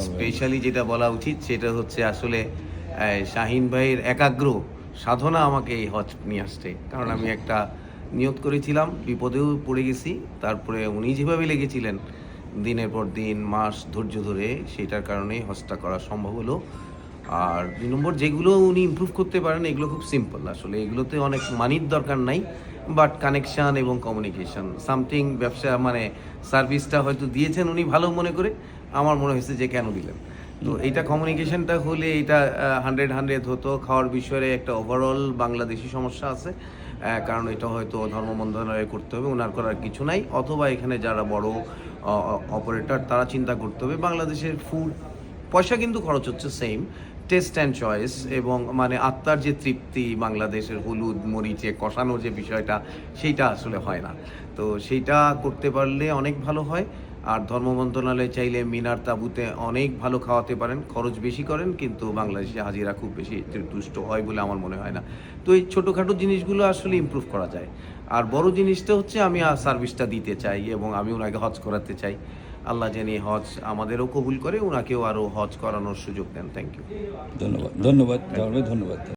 Specially যেটা বলা উচিত সেটা হচ্ছে আসলে শাহিন ভাইয়ের একাগ্র সাধনা আমাকে এই হজ নিয়ে আসছে। কারণ আমি একটা নিয়ত করেছিলাম, বিপদেও পড়ে গেছি। তারপরে উনি যেভাবে লেগেছিলেন দিনের পর দিন মাস ধৈর্য ধরে, সেটার কারণেই হজটা করা সম্ভব হলো। আর ২ নম্বর যেগুলো উনি ইমপ্রুভ করতে পারেন এগুলো খুব সিম্পল আসলে। এগুলোতে অনেক মানির দরকার নাই। বাট কানেকশন এবং কমিউনিকেশন সামথিং ব্যবসা মানে সার্ভিসটা হয়তো দিয়েছেন উনি ভালো মনে করে। আমার মনে হয়েছে যে কেন দিলেন? তো এইটা কমিউনিকেশনটা হলে এটা 100 হতো। খাওয়ার বিষয়ে একটা ওভারঅল বাংলাদেশী সমস্যা আছে। কারণ এটা হয়তো ধর্ম মন্ত্রণালয়ে করতে হবে, উনার করার কিছু নাই। অথবা এখানে যারা বড় অপারেটর তারা চিন্তা করতে হবে। বাংলাদেশের ফুড পয়সা কিন্তু খরচ হচ্ছে সেম, টেস্ট অ্যান্ড চয়েস এবং মানে আত্মার যে তৃপ্তি বাংলাদেশের হলুদ মরিচে কষানো যে বিষয়টা সেইটা আসলে হয় না। তো সেইটা করতে পারলে অনেক ভালো হয়। আর ধর্ম মন্ত্রণালয় চাইলে মিনার তাঁবুতে অনেক ভালো খাওয়াতে পারেন, খরচ বেশি করেন কিন্তু বাংলাদেশি হাজিরা খুব বেশি তুষ্ট হয় বলে আমার মনে হয় না। তো এই ছোটোখাটো জিনিসগুলো আসলে ইমপ্রুভ করা যায়। আর বড় জিনিসটা হচ্ছে আমি সার্ভিসটা দিতে চাই এবং আমি ওনাকে হজ করাতে চাই। আল্লাহ জানি হজ আমাদেরও কবুল করে, ওনাকেও আরও হজ করানোর সুযোগ দেন। Thank you. ধন্যবাদ, ধন্যবাদ, ধন্যবাদ।